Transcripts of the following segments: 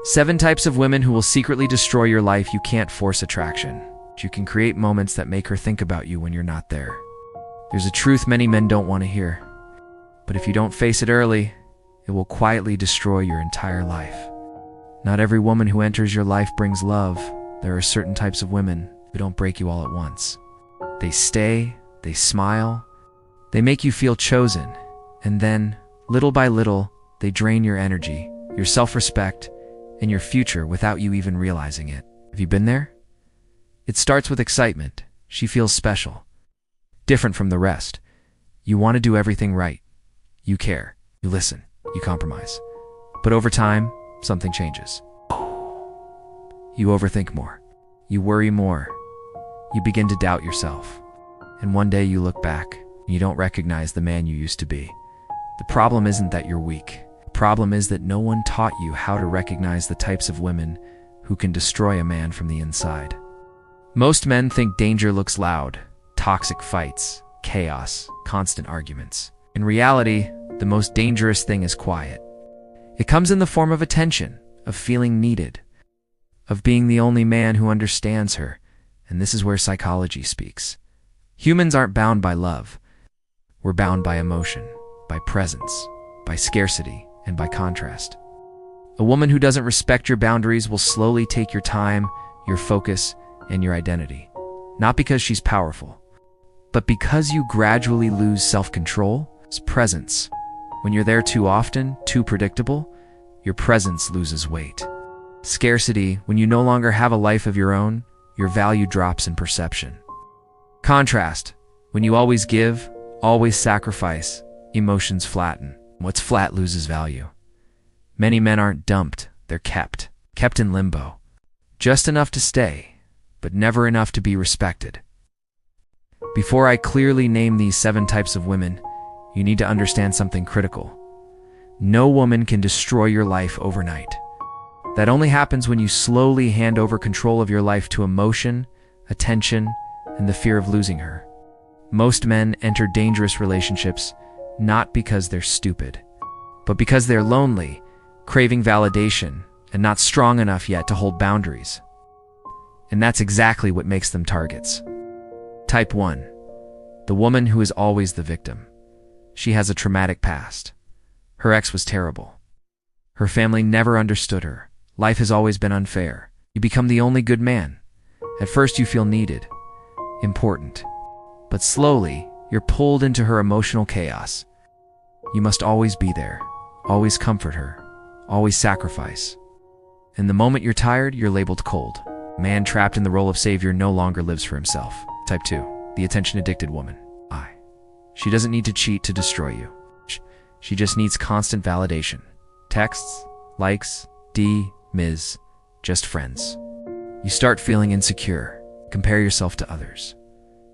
7 types of women who will secretly destroy your life. You can't force attraction, but you can create moments that make her think about you when you're not there. There's a truth many men don't want to hear, but if you don't face it early, it will quietly destroy your entire life. Not every woman who enters your life brings love. There are certain types of women who don't break you all at once. They stay, they smile, they make you feel chosen, and then, little by little, they drain your energy, your self-respect, and your future without you even realizing it. Have you been there? It starts with excitement. She feels special, different from the rest. You want to do everything right. You care, you listen, you compromise. But over time, something changes. You overthink more. You worry more. You begin to doubt yourself. And one day you look back, and you don't recognize the man you used to be. The problem isn't that you're weak. The problem is that no one taught you how to recognize the types of women who can destroy a man from the inside. Most men think danger looks loud, toxic fights, chaos, constant arguments. In reality, the most dangerous thing is quiet. It comes in the form of attention, of feeling needed, of being the only man who understands her, and this is where psychology speaks. Humans aren't bound by love. We're bound by emotion, by presence, by scarcity, and by contrast. A woman who doesn't respect your boundaries will slowly take your time, your focus, and your identity. Not because she's powerful, but because you gradually lose self-control, presence. When you're there too often, too predictable, your presence loses weight. Scarcity, when you no longer have a life of your own, your value drops in perception. Contrast, when you always give, always sacrifice, emotions flatten. What's flat loses value. Many men aren't dumped, they're kept in limbo. Just enough to stay, but never enough to be respected. Before I clearly name these 7 types of women, you need to understand something critical. No woman can destroy your life overnight. That only happens when you slowly hand over control of your life to emotion, attention, and the fear of losing her. Most men enter dangerous relationships not because they're stupid, but because they're lonely, craving validation, and not strong enough yet to hold boundaries. And that's exactly what makes them targets. Type 1. The woman who is always the victim. She has a traumatic past. Her ex was terrible. Her family never understood her. Life has always been unfair. You become the only good man. At first you feel needed, important. But slowly, you're pulled into her emotional chaos. You must always be there, always comfort her, always sacrifice. And the moment you're tired, you're labeled cold. A man trapped in the role of savior no longer lives for himself. Type 2. The attention-addicted woman. She doesn't need to cheat to destroy you. She just needs constant validation. Texts, likes, Ms, just friends. You start feeling insecure, compare yourself to others.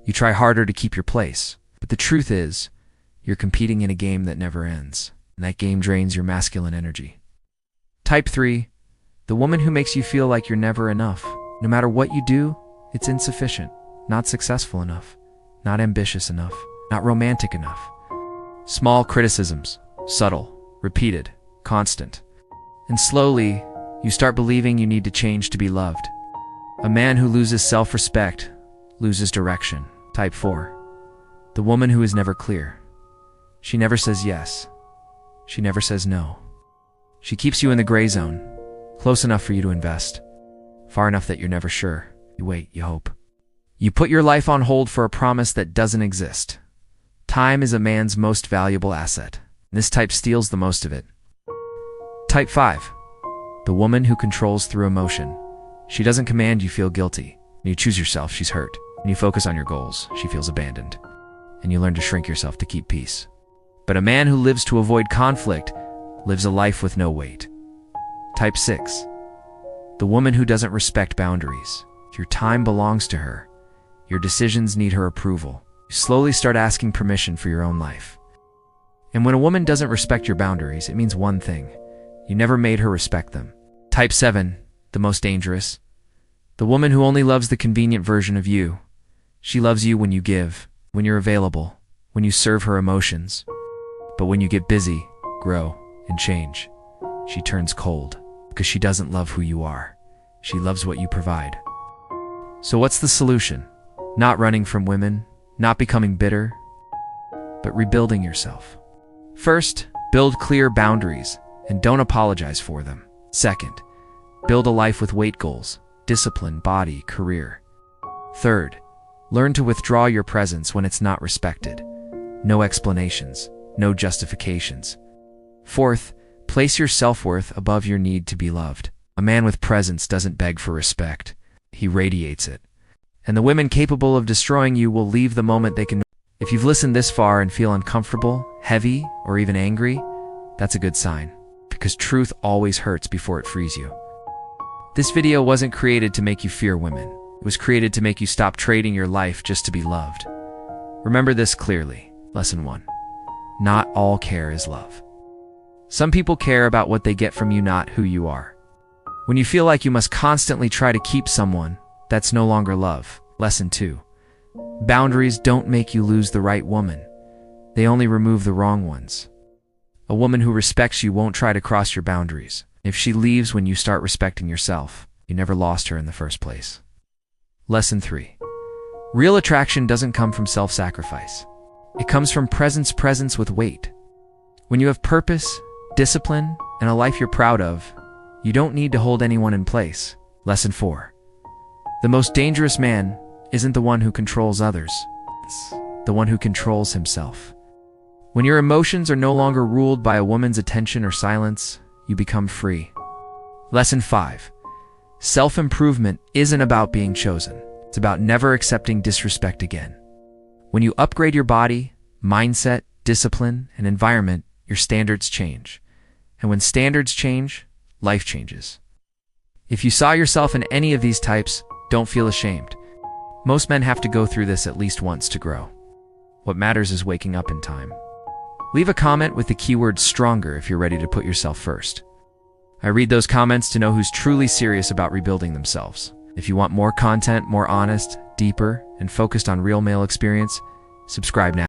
You try harder to keep your place, but the truth is, you're competing in a game that never ends, and that game drains your masculine energy. Type 3. The woman who makes you feel like you're never enough. No matter what you do, it's insufficient, not successful enough, not ambitious enough, not romantic enough. Small criticisms, subtle, repeated, constant. And slowly, you start believing you need to change to be loved. A man who loses self-respect loses direction. Type 4. The woman who is never clear. She never says yes. She never says no. She keeps you in the gray zone, close enough for you to invest, far enough that you're never sure. You wait, you hope. You put your life on hold for a promise that doesn't exist. Time is a man's most valuable asset. This type steals the most of it. Type 5. The woman who controls through emotion. She doesn't command you feel guilty. When you choose yourself, she's hurt. When you focus on your goals, she feels abandoned. And you learn to shrink yourself to keep peace. But a man who lives to avoid conflict lives a life with no weight. Type 6. The woman who doesn't respect boundaries. Your time belongs to her. Your decisions need her approval. You slowly start asking permission for your own life. And when a woman doesn't respect your boundaries, it means one thing. You never made her respect them. Type 7. The most dangerous. The woman who only loves the convenient version of you. She loves you when you give, when you're available, when you serve her emotions. But when you get busy, grow, and change, she turns cold. because she doesn't love who you are. She loves what you provide. So what's the solution? Not running from women, not becoming bitter, but rebuilding yourself. First, build clear boundaries and don't apologize for them. Second, build a life with weight goals, discipline, body, career. Third, learn to withdraw your presence when it's not respected. No explanations, no justifications. Fourth, place your self-worth above your need to be loved. A man with presence doesn't beg for respect. He radiates it. And the women capable of destroying you will leave the moment they can. If you've listened this far and feel uncomfortable, heavy, or even angry, that's a good sign, because truth always hurts before it frees you. This video wasn't created to make you fear women. It was created to make you stop trading your life just to be loved. Remember this clearly. Lesson 1. Not all care is love. Some people care about what they get from you, not who you are. When you feel like you must constantly try to keep someone, that's no longer love. Lesson 2. Boundaries don't make you lose the right woman. They only remove the wrong ones. A woman who respects you won't try to cross your boundaries. If she leaves when you start respecting yourself, you never lost her in the first place. Lesson 3. Real attraction doesn't come from self-sacrifice. It comes from presence with weight. When you have purpose, discipline, and a life you're proud of, you don't need to hold anyone in place. Lesson 4. The most dangerous man isn't the one who controls others. It's the one who controls himself. When your emotions are no longer ruled by a woman's attention or silence, you become free. Lesson 5. Self-improvement isn't about being chosen. It's about never accepting disrespect again. When you upgrade your body, mindset, discipline, and environment, your standards change. And when standards change, life changes. If you saw yourself in any of these types, don't feel ashamed. Most men have to go through this at least once to grow. What matters is waking up in time. Leave a comment with the keyword stronger if you're ready to put yourself first. I read those comments to know who's truly serious about rebuilding themselves. If you want more content, more honest, deeper, and focused on real male experience, subscribe now.